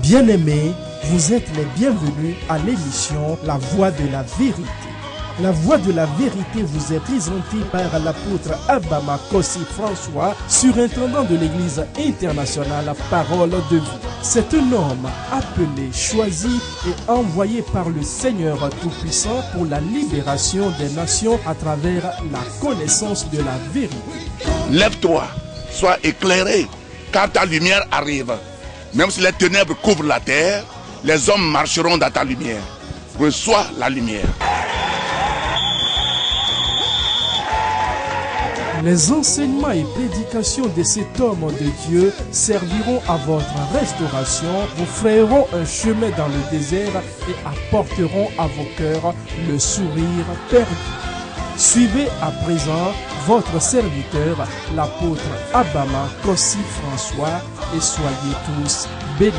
Bien-aimés, vous êtes les bienvenus à l'émission La Voix de la Vérité. La Voix de la Vérité vous est présentée par l'apôtre Abama Kossi François, surintendant de l'Église internationale Parole de Vie. C'est un homme appelé, choisi et envoyé par le Seigneur Tout-Puissant pour la libération des nations à travers la connaissance de la vérité. Lève-toi, sois éclairé, car ta lumière arrive. Même si les ténèbres couvrent la terre, les hommes marcheront dans ta lumière. Reçois la lumière. Les enseignements et prédications de cet homme de Dieu serviront à votre restauration, vous frayeront un chemin dans le désert et apporteront à vos cœurs le sourire perdu. Suivez à présent votre serviteur, l'apôtre Abama Kossi François, et soyez tous bénis.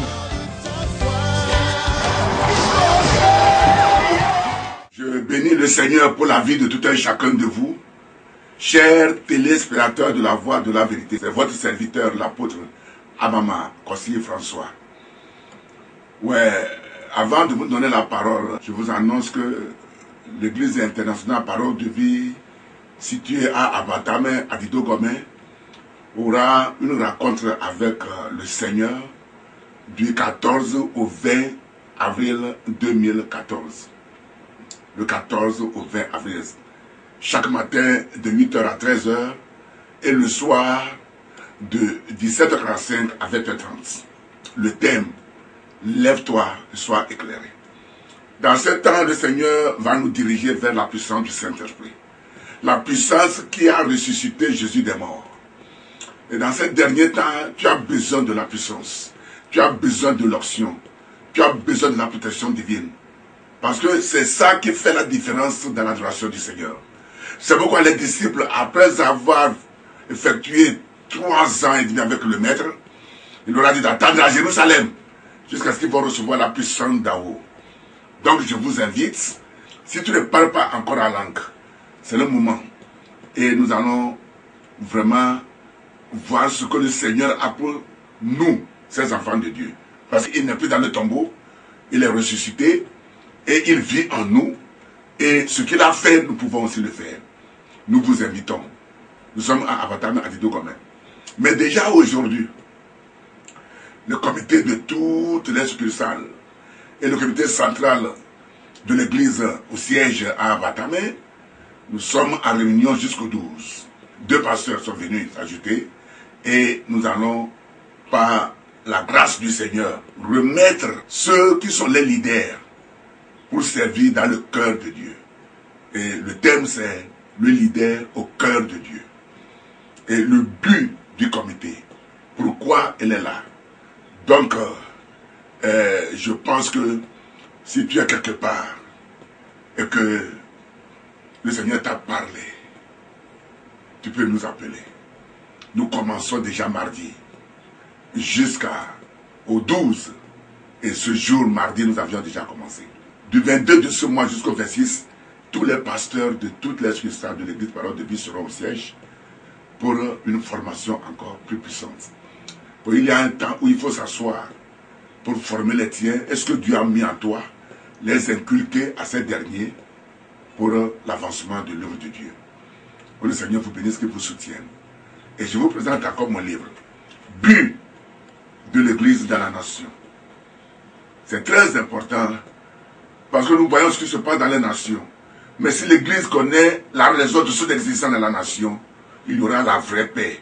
Je bénis le Seigneur pour la vie de tout un chacun de vous. Chers téléspectateurs de la Voix de la Vérité, c'est votre serviteur, l'apôtre Abama Kossi François. Ouais, avant de vous donner la parole, je vous annonce que l'Église internationale Parole de Vie, située à Abatame, à Didogomé, aura une rencontre avec le Seigneur du 14 au 20 avril 2014. Le 14 au 20 avril. Chaque matin de 8h à 13h et le soir de 17h45 à 20h30. Le thème, lève-toi et sois éclairé. Dans ce temps, le Seigneur va nous diriger vers la puissance du Saint-Esprit. La puissance qui a ressuscité Jésus des morts. Et dans ces derniers temps, tu as besoin de la puissance. Tu as besoin de l'onction. Tu as besoin de la protection divine. Parce que c'est ça qui fait la différence dans l'adoration du Seigneur. C'est pourquoi les disciples, après avoir effectué 3 ans et demi avec le Maître, il leur a dit d'attendre à Jérusalem jusqu'à ce qu'ils vont recevoir la puissance d'en haut. Donc je vous invite, si tu ne parles pas encore la langue, c'est le moment. Et nous allons vraiment voir ce que le Seigneur a pour nous, ses enfants de Dieu. Parce qu'il n'est plus dans le tombeau, il est ressuscité et il vit en nous. Et ce qu'il a fait, nous pouvons aussi le faire. Nous vous invitons. Nous sommes à Abatame, à Didogomé. Mais déjà aujourd'hui, le comité de toutes les succursales et le comité central de l'église au siège à Abatame, nous sommes en réunion jusqu'au 12. 2 pasteurs sont venus s'ajouter et nous allons, par la grâce du Seigneur, remettre ceux qui sont les leaders pour servir dans le cœur de Dieu. Et le thème c'est le leader au cœur de Dieu. Et le but du comité, pourquoi elle est là. Donc, je pense que si tu es quelque part et que le Seigneur t'a parlé, tu peux nous appeler. Nous commençons déjà mardi jusqu'au 12. Et ce jour, mardi, nous avions déjà commencé. Du 22 de ce mois jusqu'au 26, tous les pasteurs de toutes les succursales de l'église Parole de Vie seront au siège pour une formation encore plus puissante. Il y a un temps où il faut s'asseoir pour former les tiens. Est-ce que Dieu a mis en toi les inculquer à ces derniers pour l'avancement de l'œuvre de Dieu? Que le Seigneur vous bénisse, qu'il vous soutienne. Et je vous présente encore mon livre, But de l'église dans la nation. C'est très important parce que nous voyons ce qui se passe dans les nations. Mais si l'église connaît la raison de son existence dans la nation, il y aura la vraie paix,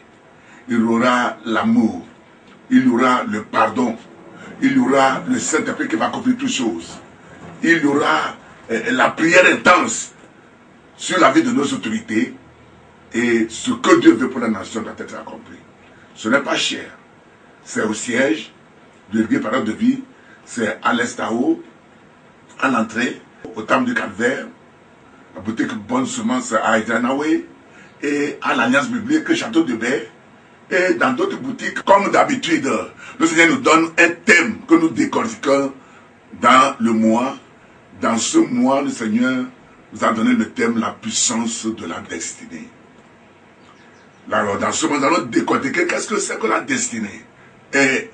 il y aura l'amour, il y aura le pardon, il y aura le Saint-Esprit qui va accomplir toutes choses. Il y aura la prière intense sur la vie de nos autorités et ce que Dieu veut pour la nation doit être accompli. Ce n'est pas cher. C'est au siège de l'église Parole de Vie, c'est à l'Estao, à l'entrée, au temple du Calvaire, la boutique Bonne Semence à Hydranaoué et à l'Alliance Biblique Château de Baie et dans d'autres boutiques. Comme d'habitude, le Seigneur nous donne un thème que nous décortiquons dans le mois. Dans ce mois, le Seigneur nous a donné le thème la puissance de la destinée. Alors, dans ce mois, nous allons décortiquer qu'est-ce que c'est que la destinée. Et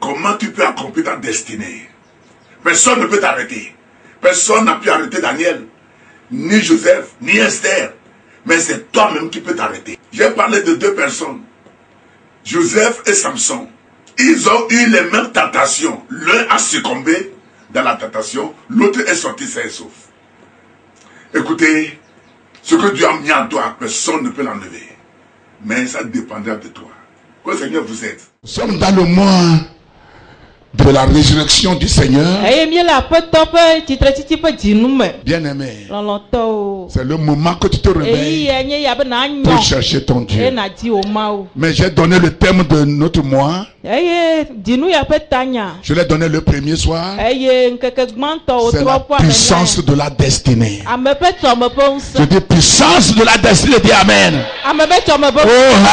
comment tu peux accomplir ta destinée. Personne ne peut t'arrêter. Personne n'a pu arrêter Daniel, ni Joseph, ni Esther. Mais c'est toi-même qui peux t'arrêter. J'ai parlé de deux personnes, Joseph et Samson. Ils ont eu les mêmes tentations. L'un a succombé dans la tentation, l'autre est sorti sain et sauf. Écoutez, ce que Dieu a mis en toi, personne ne peut l'enlever. Mais ça dépendra de toi. Que le Seigneur vous aide. Nous sommes dans le mois de la résurrection du Seigneur. Bien-aimé, c'est le moment que tu te réveilles pour chercher ton Dieu. Mais j'ai donné le thème de notre mois. Je l'ai donné le premier soir. C'est la puissance de la destinée. Je dis puissance de la destinée. Dis Amen. Oh,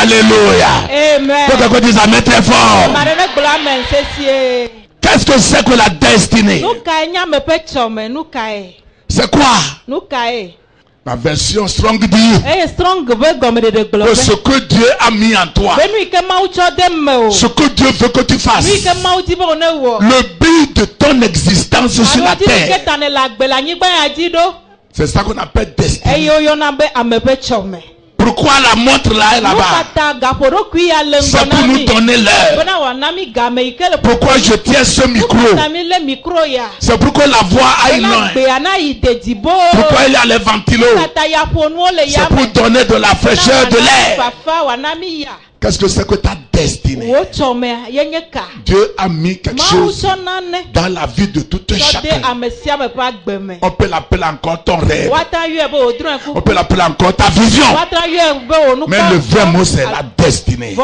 alléluia. Pourquoi tu dis Amen très fort? Qu'est-ce que c'est que la destinée? C'est quoi? La version Strong dit que ce que Dieu a mis en toi, ce que Dieu veut que tu fasses, le but de ton existence sur la terre, c'est ça qu'on appelle destinée. Pourquoi la montre là est là-bas? C'est pour nous donner l'heure. Pourquoi je tiens ce micro? C'est pour que la voix aille loin. Pourquoi il y a les ventilos? C'est pour donner de la fraîcheur, de l'air. Qu'est-ce que c'est que ta destinée? Dieu a mis quelque chose dans la vie de tout un chacun. On peut l'appeler encore ton rêve. On peut l'appeler encore ta vision. Mais le vrai mot c'est la destinée.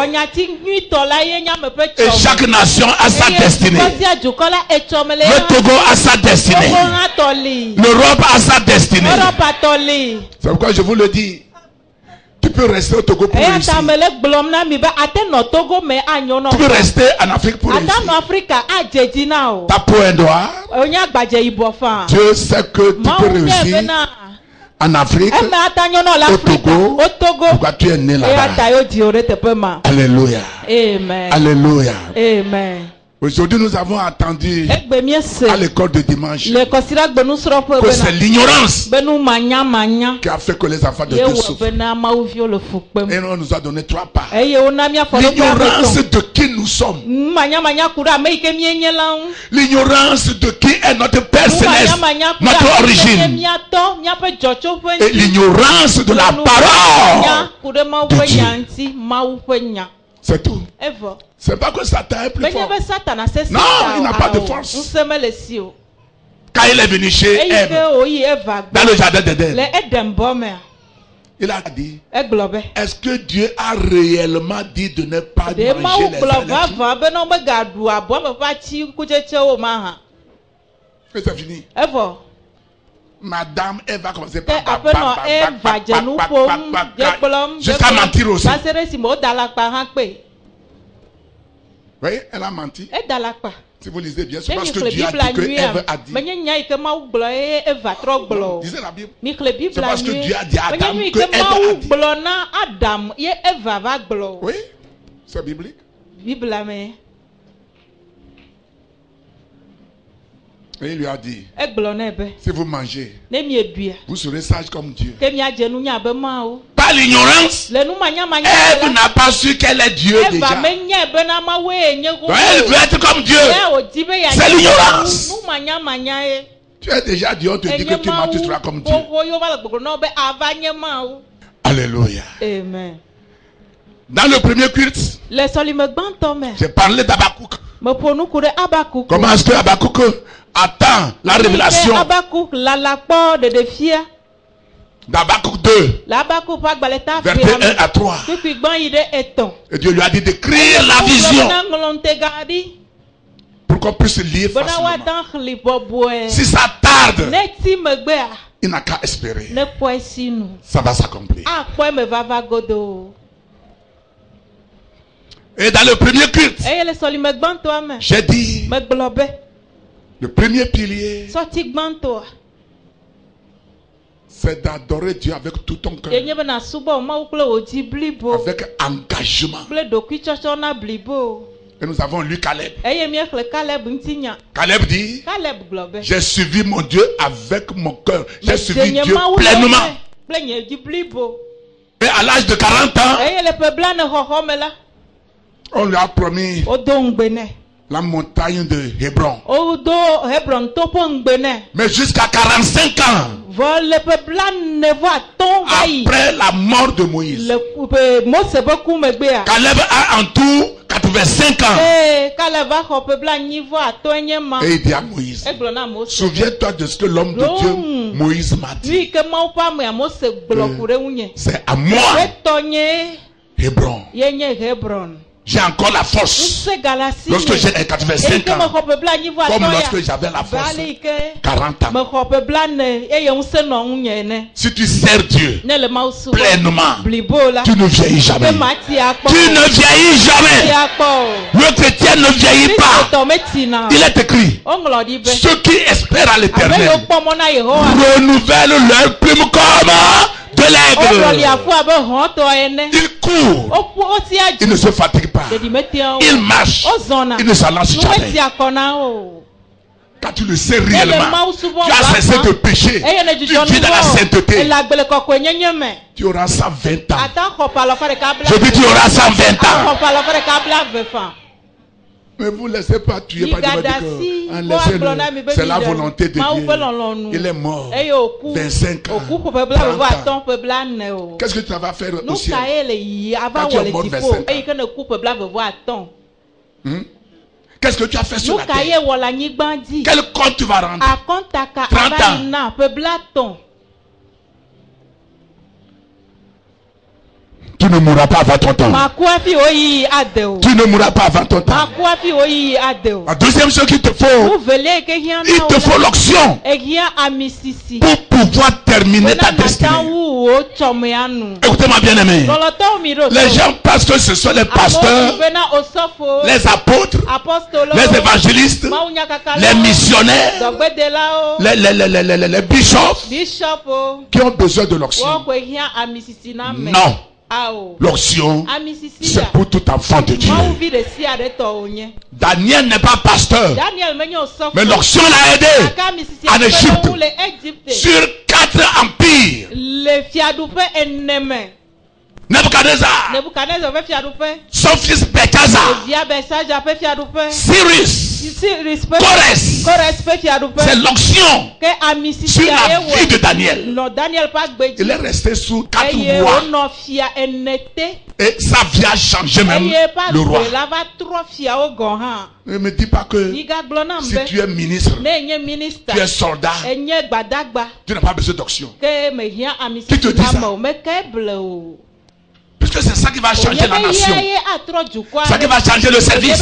Et chaque nation a sa destinée. Le Togo a sa destinée. L'Europe a sa destinée. C'est pourquoi je vous le dis. Tu peux rester au Togo pour réussir. Tu peux rester en Afrique pour réussir. Ta peau est noire. Dieu sait que tu peux réussir en Afrique, au Togo. Pourquoi tu es né là-bas? Alléluia. Amen. Alléluia. Amen. Aujourd'hui, nous avons entendu à l'école de dimanche que c'est l'ignorance qui a fait que les enfants de Dieu souffrent. Et on nous a donné 3 parts. L'ignorance de qui nous sommes. L'ignorance de qui est notre Père Céleste, notre origine. Et l'ignorance de la parole de Dieu. C'est tout. C'est pas que Satan est plus fort. Non, il n'a pas de force. Quand il est venu chez Ève, dans le jardin d'Éden, il a dit, est-ce que Dieu a réellement dit de ne pas manger les c'est fini. Madame, elle va commencer par jusqu'à mentir aussi. Oui, elle a menti. Si vous lisez bien, c'est parce que Dieu a dit que Ève a dit. Lisez la Bible. C'est parce que Dieu a dit à Adam que Ève a dit. Oui, c'est biblique. Et il lui a dit, si vous mangez, vous serez sage comme Dieu. Pas l'ignorance. Ève n'a pas su qu'elle est Dieu déjà. Donc elle veut être comme Dieu. C'est l'ignorance. Tu es déjà Dieu, on te dit que tu seras comme Dieu. Alléluia. Amen. Dans le premier culte, j'ai parlé d'Abakouk. Comment est-ce que Abakouk attend la révélation d'Abakouk 2, verset 1 à 3. Et Dieu lui a dit d'écrire la vision pour qu'on puisse lire facilement. Si ça tarde, il n'a qu'à espérer. Ça va s'accomplir. Et dans le premier culte, j'ai dit le premier pilier, c'est d'adorer Dieu avec tout ton cœur, avec engagement. Et nous avons lu Caleb. Caleb dit, j'ai suivi mon Dieu avec mon cœur. J'ai suivi Dieu pleinement. Et à l'âge de 40 ans, on lui a promis la montagne de Hébron. Mais jusqu'à 45 ans, après la mort de Moïse, Caleb a en tout 85 ans. Et il dit à Moïse, souviens-toi de ce que l'homme de Dieu, Moïse, m'a dit. C'est à moi, Hébron. J'ai encore la force. Lorsque j'ai 85 ans, comme lorsque j'avais la force 40 ans. Si tu sers Dieu pleinement, tu ne vieillis jamais. Tu ne vieillis jamais. Le chrétien ne vieillit pas. Il est écrit, ceux qui espèrent à l'Éternel renouvellent leur plume comme de l'aigle. Il court, il ne se fatigue pas. Il marche, il ne s'en lance jamais. Quand tu le sais réellement, tu as cessé de pécher, tu vis dans la sainteté. Tu auras 120 ans. Je dis tu auras 120 ans. Mais vous ne laissez pas tuer par laissez-le. C'est la volonté de Dieu. Il est mort. 25 ans. 30 ans. Qu'est-ce que tu vas faire au ciel quand tu es mort 25 ans? Qu'est-ce que tu as fait sur la terre? Quel compte tu vas rendre? 30 ans. Tu ne mourras pas avant ton temps. Tu ne mourras pas avant ton temps. La deuxième chose qu'il te faut, il te faut l'onction pour pouvoir terminer ta destinée. Écoutez-moi bien aimé. Les gens pensent que ce sont les pasteurs, les apôtres, les évangélistes, les missionnaires, les bishops qui ont besoin de l'onction. Non. L'onction, c'est pour tout enfant de Dieu. Daniel n'est pas pasteur, mais l'onction l'a aidé en Égypte sur 4 empires. Nebuchadnezzar, son fils Belchazar, Cyrus, Corès. C'est l'onction sur la vie de Daniel. Il est resté sous 4 rois. Et sa vie a changé même le roi. Ne me dis pas que si tu es ministre, tu es soldat, tu n'as pas besoin d'onction. Qui te dit ça? Puisque c'est ça qui va changer la nation. Ça qui va changer le service.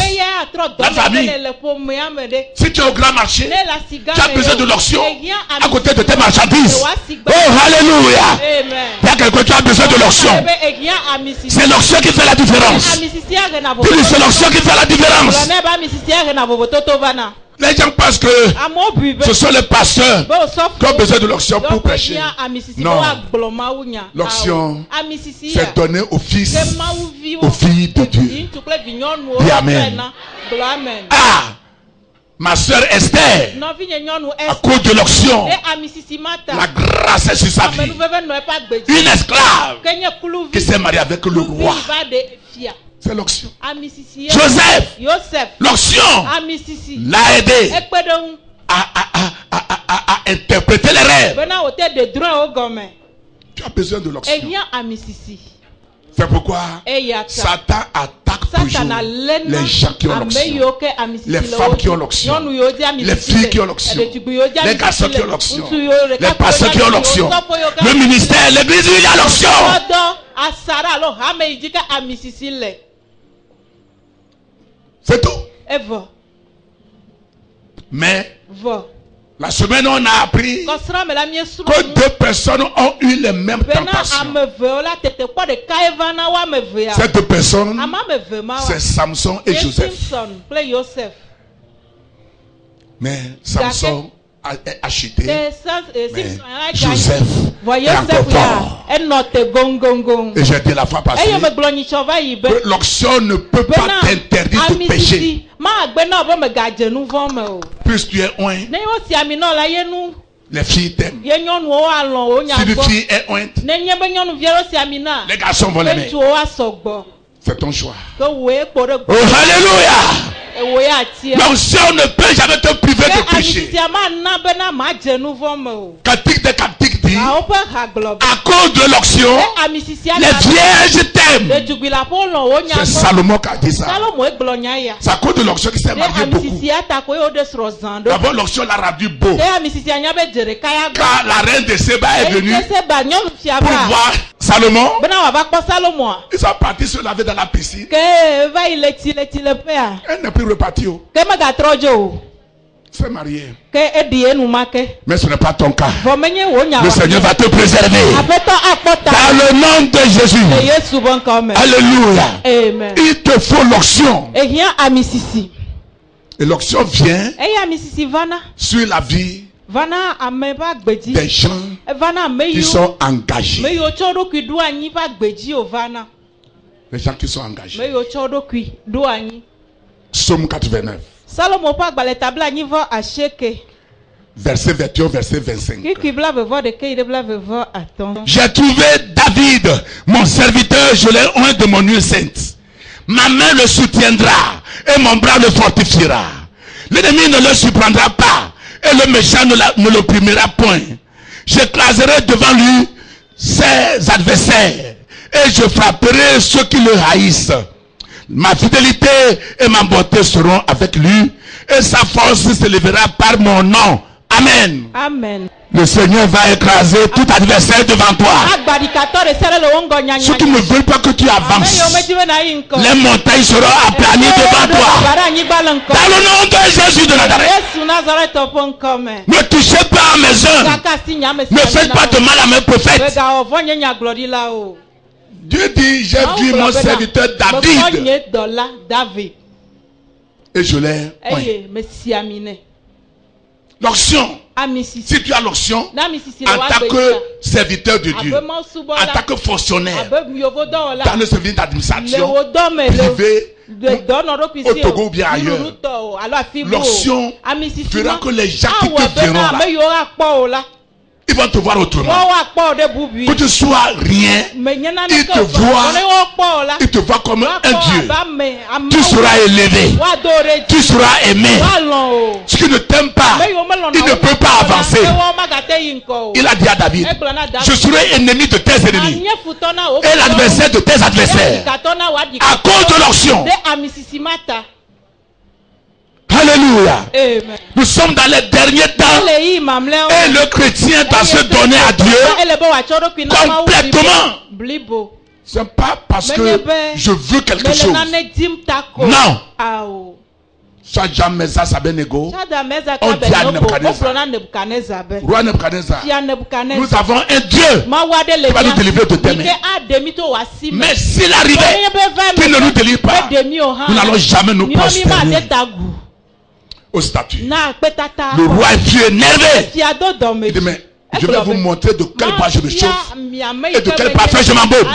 La famille. Si tu es au grand marché, tu as besoin de l'onction à côté de tes marchandises. Oh, alléluia. Il y a quelqu'un qui a besoin de l'onction. C'est l'onction qui fait la différence. C'est l'onction qui fait la différence. Les gens pensent que ce sont les pasteurs qui ont besoin de l'onction pour prêcher. Non. L'onction, c'est donné aux fils, aux filles de Dieu. Dis Amen. Ah! Ma soeur Esther, à cause de l'onction, la grâce est sur sa vie. Une esclave qui s'est mariée avec le roi. C'est l'onction. Joseph, l'onction l'a aidé à interpréter les rêves. Tu as besoin de l'onction. C'est pourquoi Satan attaque toujours les gens qui ont l'onction, les femmes qui ont l'onction, les filles qui ont l'onction, les garçons qui ont l'onction, les pasteurs qui ont l'onction, le ministère, l'église, il y a l'onction. C'est tout. Mais la semaine on a appris que 2 personnes ont eu les mêmes tentations. Ces 2 personnes, c'est Samson et Joseph. Mais Samson acheté. Mais Joseph est encore fort. Et j'ai dit la fois passée que l'onction ne peut pas t'interdire de pécher. Plus tu es oint, les filles t'aiment. Si une fille est ointe, les garçons vont l'aimer. C'est ton choix. Oh, alléluia! L'onction ne peut jamais te priver de pécher. Cantique des cantiques dit, à cause de l'onction, les vierges t'aiment. C'est Salomon qui a dit ça. C'est à cause de l'onction qui s'est marié beaucoup. D'abord, l'onction l'a rendu beau. Quand la reine de Séba est venue pour voir Salomon, ils sont partis se laver dans la piscine. Elle n'est plus repartie. C'est marié. Mais ce n'est pas ton cas. Le Seigneur va te préserver. Dans le nom de Jésus. Alléluia. Il te faut l'onction. Et l'onction vient sur la vie des gens qui sont engagés. Les gens qui sont engagés. Psaume 89. Verset 21, verset 25. J'ai trouvé David, mon serviteur, je l'ai oint de mon huile sainte. Ma main le soutiendra et mon bras le fortifiera. L'ennemi ne le surprendra pas et le méchant ne l'opprimera point. J'écraserai devant lui ses adversaires et je frapperai ceux qui le haïssent. Ma fidélité et ma bonté seront avec lui et sa force se lèvera par mon nom. Amen. Amen. Le Seigneur va écraser tout adversaire devant toi. Ceux qui ne veulent pas que tu avances, les montagnes seront aplanies devant toi. Dans le nom de Jésus de Nazareth. Ne touchez pas à mes œuvres. Ne faites pas de mal à mes prophètes. Dieu dit, j'ai vu mon serviteur David. Et je l'ai oint. L'onction. Si tu as l'onction, en tant que serviteur de Dieu, en tant que fonctionnaire, dans le service d'administration, privé, au Togo ou bien ailleurs, l'onction fera que les gens qui te verront là, ils vont te voir autrement. Que tu sois rien, ils te voient comme un Dieu. Tu seras élevé. Tu seras aimé. Ce qui ne t'aime pas, il ne peut pas avancer. Il a dit à David, je serai ennemi de tes ennemis et l'adversaire de tes adversaires à cause de l'onction. Alléluia. Nous sommes dans les derniers temps et le chrétien doit se donner à Dieu complètement. Ce n'est pas parce que je veux quelque chose. Non. Shadjameza Sabenego. On dit à Nebuchadnezzar. Roi Nebuchadnezzar. Nous avons un Dieu qui va nous délivrer de tes mains. Mais s'il arrivait qu'il ne nous délivre pas, nous n'allons jamais nous prospérer. Au statut. Le roi fut énervé. Il dit, mais je vais vous montrer de quel bois je me chauffe et de quel parfum je m'embaume.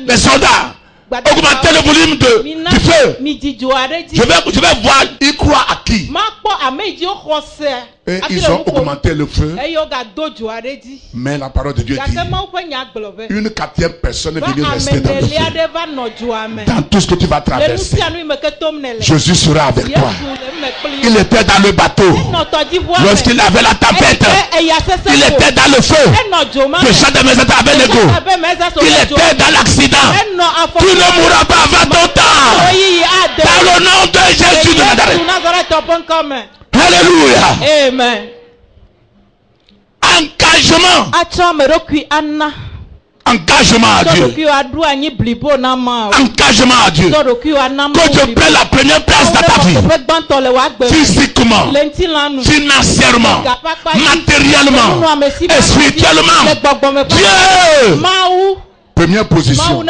Les soldats, augmentez le volume du feu. Je vais voir, ils croient à qui. Et ils ont augmenté le feu. Mais la parole de Dieu dit, une quatrième personne est venue rester dans le feu. Dans tout ce que tu vas traverser, Jésus sera avec toi. Il était dans le bateau. Lorsqu'il avait la tempête, il était dans le feu. Le chant de Mésata Abednego. Il était dans l'accident. Tu ne mourras pas avant ton temps. Dans le nom de Jésus de Nazareth. Alléluia. Amen. Engagement. Engagement à Dieu. Engagement à Dieu. Que Dieu prenne la première place dans ta vie. Physiquement, financièrement, matériellement, et spirituellement. Dieu. Première position.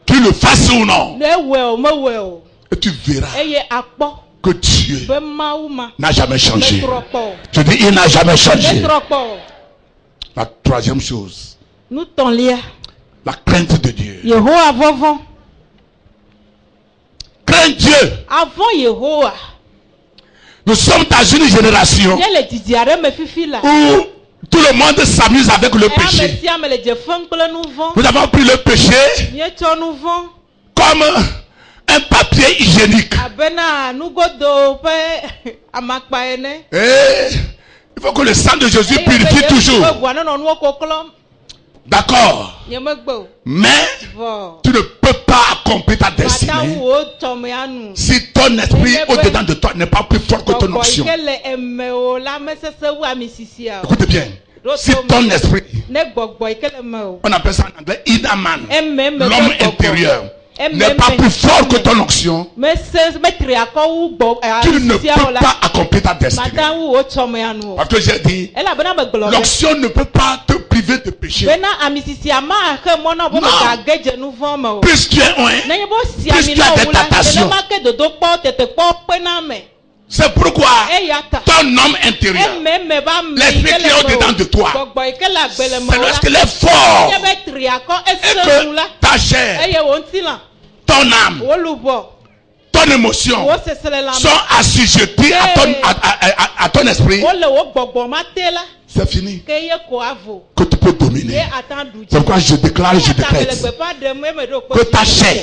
Tu le fasses ou non. Et tu verras que Dieu n'a jamais changé. Je dis, il n'a jamais changé. La troisième chose, la crainte de Dieu. Crainte Dieu. Nous sommes dans une génération où tout le monde s'amuse avec le péché. Nous avons pris le péché comme un papier hygiénique. Et il faut que le sang de Jésus purifie toujours. D'accord. Mais tu ne peux pas accomplir ta destinée si ton esprit au-dedans de toi n'est pas plus fort que ton onction. Écoutez bien. Si ton esprit, on appelle ça en anglais inner man, l'homme intérieur, n'est pas plus fort que ton onction, tu ne peux pas accomplir ta destinée. Parce que j'ai dit, l'onction ne peut pas te priver de péché. Non. Plus tu es plus tu as des tentations. C'est pourquoi ton homme intérieur, l'esprit qui est au-dedans de toi, c'est lorsqu'il est fort et que ta chair, ton âme, ton émotion sont assujettis à ton esprit, c'est fini. Que tu peux dominer. C'est pourquoi je déclare et je décrète que ta chair,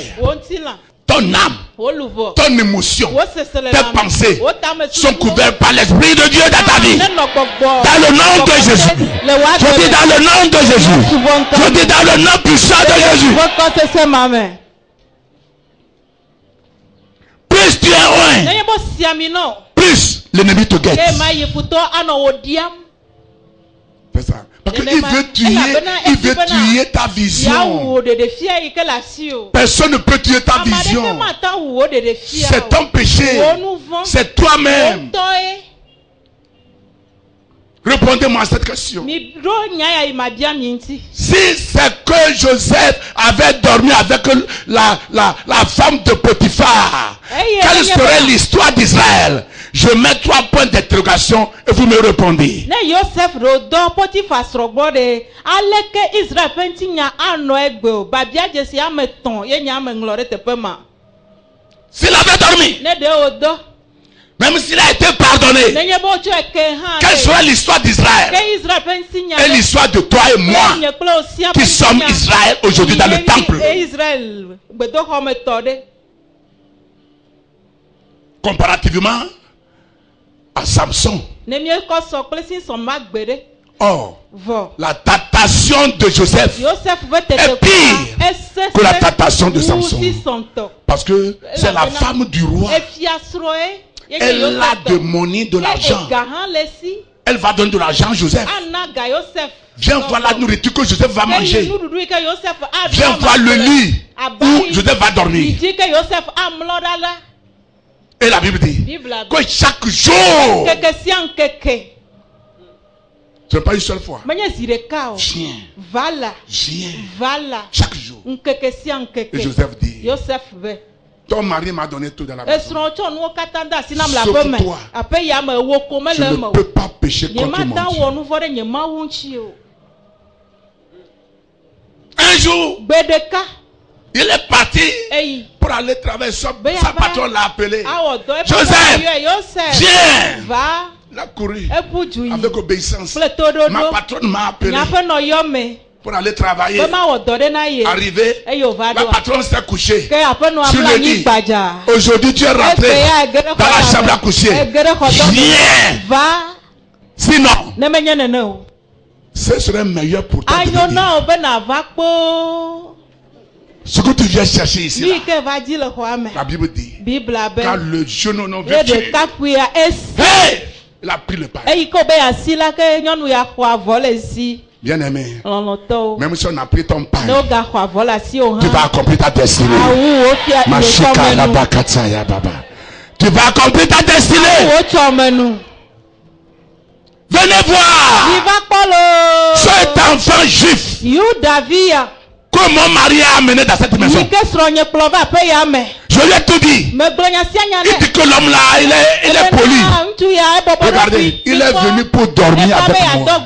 ton âme, ton émotion, tes pensées sont couvertes par l'Esprit de Dieu dans ta vie. Dans le nom de Jésus. Je dis dans le nom de Jésus. Je dis dans le nom puissant de Jésus. Plus tu es loin, plus l'ennemi te guette. C'est ça. Parce qu'il veut tuer ta vision. Personne ne peut tuer ta vision. C'est ton péché. C'est toi-même. Répondez-moi à cette question. Si c'est que Joseph avait dormi avec la femme de Potiphar, quelle serait l'histoire d'Israël? Je mets 3 points d'interrogation et vous me répondez. S'il avait dormi, même s'il a été pardonné, quelle sera l'histoire d'Israël et l'histoire de toi et moi qui sommes Israël aujourd'hui dans le temple? Comparativement à Samson. Or, la tentation de Joseph est pire que la tentation de Samson. Parce que c'est la femme du roi. Elle a demandé de l'argent. Elle va donner de l'argent à Joseph. Viens voir la nourriture que Joseph va manger. Viens voir le lit où Joseph va dormir. Et la Bible dit que chaque jour, ce n'est pas une seule fois. Viens. Chaque jour. Et Joseph dit, ton mari m'a donné tout dans la maison. Sauf toi, je ne peux pas pécher contre mon Dieu. Un jour, il est parti pour aller travailler. Sa patronne l'a appelé. Joseph, viens. Il a couru avec obéissance. Ma patronne m'a appelé pour aller travailler. Arrivé, la patronne s'est couchée sur le lit. Aujourd'hui, tu es rentré dans la chambre à coucher. Viens. Sinon, ce serait meilleur pour toi de venir. Ce que tu viens chercher ici, la Bible dit, car le jeune homme vient tuer. Hey! Il a pris le pas. Bien aimé, même si on a pris ton pain, tu vas accomplir ta destinée. Tu vas accomplir ta destinée. Venez voir cet enfant juif que mon mari a amené dans cette maison. Je Je lui ai tout dit. Il dit que l'homme là, il est poli. Regardez, il est venu pour dormir avec moi.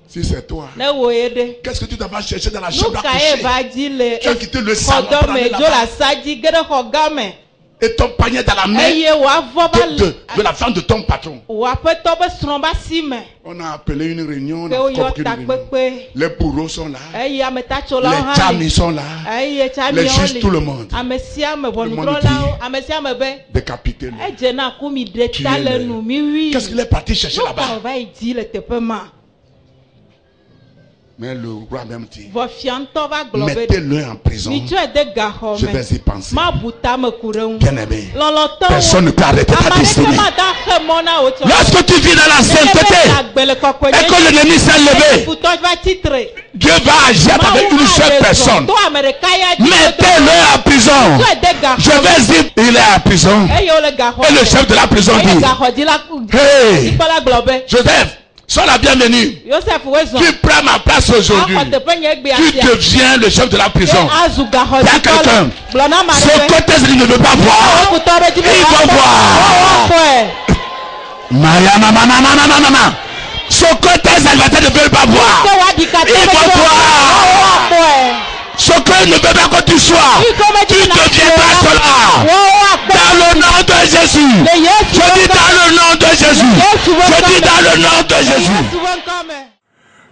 Si c'est toi, qu'est-ce que tu t'as cherché dans la chambre à coucher? Tu as quitté le salon pour aller là-bas. Et ton panier dans la main de la femme de ton patron. On a appelé une réunion. Les bourreaux sont là. Les chamis sont là. Les juges, tout le monde. Le monde dit, décapitez-le. Qu'est-ce qu'il est parti chercher là-bas? Mais le roi même dit, mettez-le en prison. Je vais y penser. Bien aimé, personne ne peut arrêter ta destinée. Lorsque tu vis dans la sainteté et que l'ennemi s'est levé, Dieu va agir avec une seule personne. Mettez-le en prison. Je vais dire, il est en prison. Et le chef de la prison dit, hey, Joseph, sois la bienvenue. Tu prends ma place aujourd'hui. Tu deviens le chef de la prison. Il y a quelqu'un. Ce côté, il ne veut pas voir. Il va voir. Ce côté, il ne veut pas voir. Il va voir. Ce que ne veut pas que tu sois. Tu ne deviendras cela. Dans le nom de Jésus. Je dis dans le nom de Jésus. Je dis dans le nom de Jésus.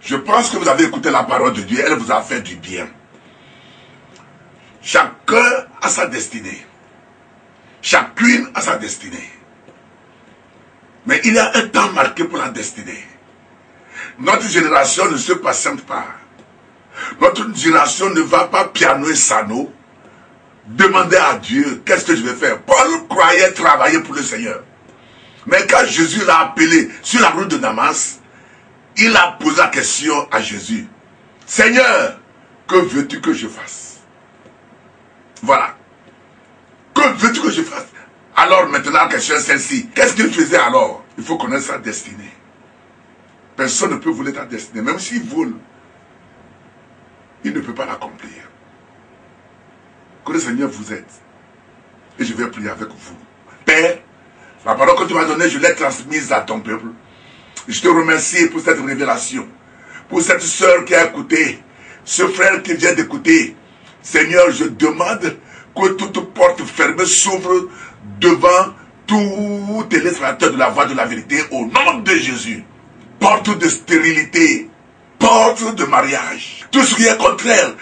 Je pense que vous avez écouté la parole de Dieu. Elle vous a fait du bien. Chacun a sa destinée. Chacune a sa destinée. Mais il y a un temps marqué pour la destinée. Notre génération ne se patiente pas. Notre génération ne va pas piano et sano demander à Dieu qu'est-ce que je vais faire. Paul croyait travailler pour le Seigneur. Mais quand Jésus l'a appelé sur la route de Damas, il a posé la question à Jésus. Seigneur, que veux-tu que je fasse? Voilà. Que veux-tu que je fasse? Alors maintenant la question est celle-ci. Qu'est-ce qu'il faisait alors? Il faut connaître sa destinée. Personne ne peut voler ta destinée. Même s'il vole, il ne peut pas l'accomplir. Que le Seigneur vous aide. Et je vais prier avec vous. Père, la parole que tu m'as donnée, je l'ai transmise à ton peuple. Je te remercie pour cette révélation. Pour cette soeur qui a écouté. Ce frère qui vient d'écouter. Seigneur, je demande que toute porte fermée s'ouvre devant tous les téléspectateurs de la voix de la vérité au nom de Jésus. Porte de stérilité. Porte de mariage. Tout ce qui est contraire.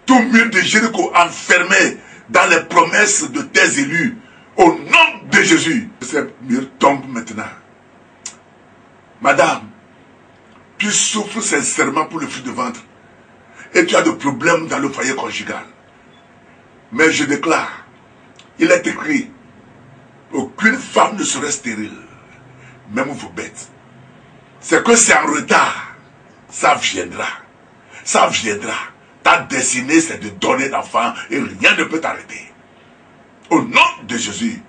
Tout mur de Jéricho enfermé dans les promesses de tes élus. Au nom de Jésus. Ces murs tombent maintenant. Madame, tu souffres sincèrement pour le flux de ventre. Et tu as des problèmes dans le foyer conjugal. Mais je déclare, il est écrit, aucune femme ne serait stérile. Même vos bêtes. C'est que c'est en retard. Ça viendra. Ça viendra. Ta destinée, c'est de donner d'enfants et rien ne peut t'arrêter. Au nom de Jésus.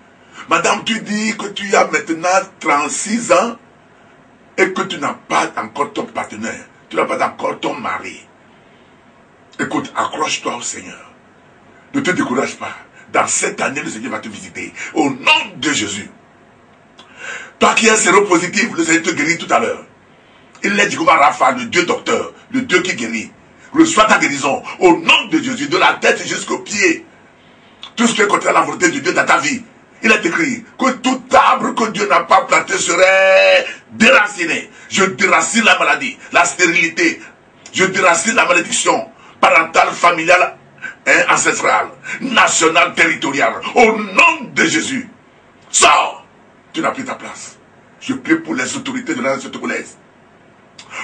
Madame, tu dis que tu as maintenant 36 ans et que tu n'as pas encore ton partenaire. Tu n'as pas encore ton mari. Écoute, accroche-toi au Seigneur. Ne te décourage pas. Dans cette année, le Seigneur va te visiter. Au nom de Jésus. Toi qui es séropositif, le Seigneur te guérit tout à l'heure. Il est Jéhovah Rapha, le Dieu docteur, le Dieu qui guérit. Reçois ta guérison au nom de Jésus, de la tête jusqu'aux pieds. Tout ce qui est contre la volonté de Dieu dans ta vie. Il est écrit que tout arbre que Dieu n'a pas planté serait déraciné. Je déracine la maladie, la stérilité. Je déracine la malédiction parentale, familiale, ancestrale, nationale, territoriale. Au nom de Jésus. Sors. Tu n'as plus ta place. Je prie pour les autorités de la nation togolaise.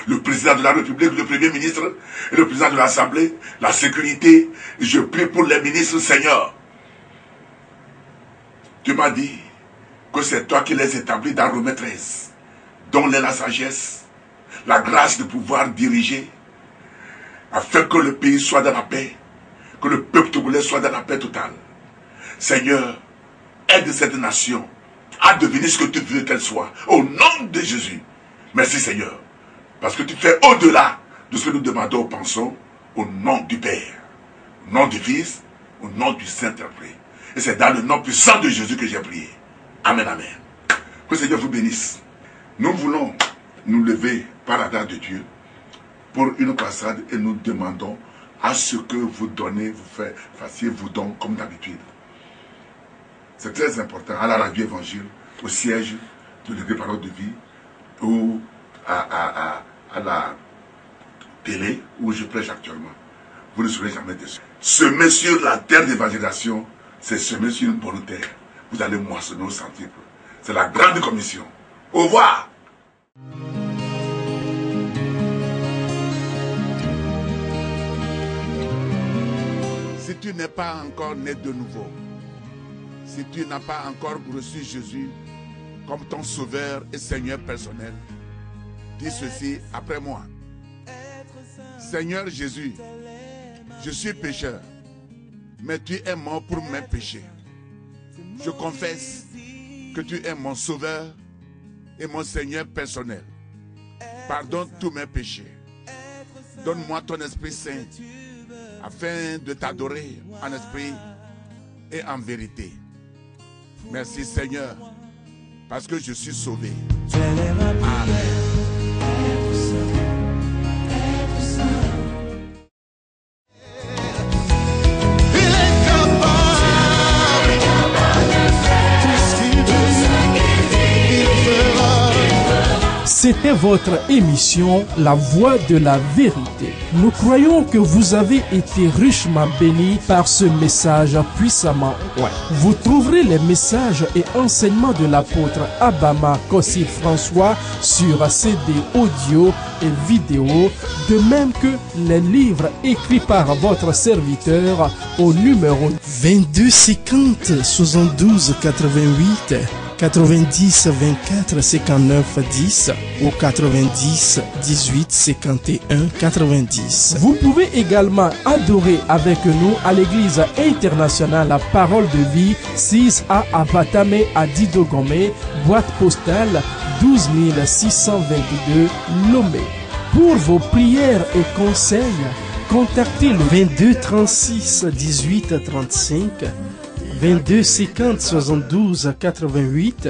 Le président de la République, le premier ministre, et le président de l'Assemblée, la sécurité. Je prie pour les ministres, Seigneur. Tu m'as dit que c'est toi qui les établis dans Romains 13. Donne-les la sagesse, la grâce de pouvoir diriger, afin que le pays soit dans la paix, que le peuple togolais soit dans la paix totale. Seigneur, aide cette nation à devenir ce que tu veux qu'elle soit. Au nom de Jésus. Merci Seigneur. Parce que tu fais au-delà de ce que nous demandons ou pensons, au nom du Père, au nom du Fils, Au nom du Saint-Esprit. Et c'est dans le nom puissant de Jésus que j'ai prié. Amen, amen. Que Seigneur vous bénisse. Nous voulons nous lever par la grâce de Dieu pour une passade et nous demandons à ce que vous donnez, fassiez vos dons comme d'habitude. C'est très important à la radio évangile, au siège de l'église Parole de Vie ou à la télé où je prêche actuellement. Vous ne serez jamais déçus. Semer sur la terre d'évangélisation, c'est semer sur une bonne terre. Vous allez moissonner au centuple. C'est la grande commission. Au revoir. Si tu n'es pas encore né de nouveau, si tu n'as pas encore reçu Jésus comme ton sauveur et Seigneur personnel, dis ceci après moi. Seigneur Jésus, je suis pécheur, mais tu es mort pour mes péchés. Je confesse que tu es mon sauveur et mon Seigneur personnel. Pardonne tous mes péchés. Donne-moi ton Esprit Saint afin de t'adorer en esprit et en vérité. Merci Seigneur, parce que je suis sauvé. Amen. C'était votre émission La Voix de la Vérité. Nous croyons que vous avez été richement bénis par ce message puissamment oint. Vous trouverez les messages et enseignements de l'apôtre Abama Kossi François sur CD audio et vidéo, de même que les livres écrits par votre serviteur au numéro 22 50 72 88 90 24 59 10 ou 90 18 51 90. Vous pouvez également adorer avec nous à l'église internationale La Parole de Vie, 6A à Batame à Didogomé, boîte postale 12 622 Lomé. Pour vos prières et conseils, contactez le 22 36 18 35 22 50 72 88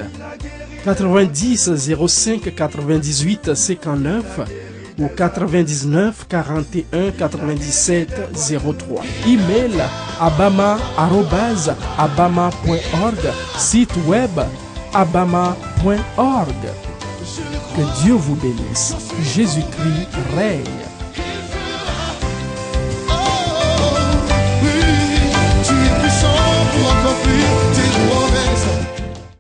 90 05 98 59 ou 99 41 97 03. Email abama@abama.org, site web abama.org. Que Dieu vous bénisse. Jésus-Christ règne.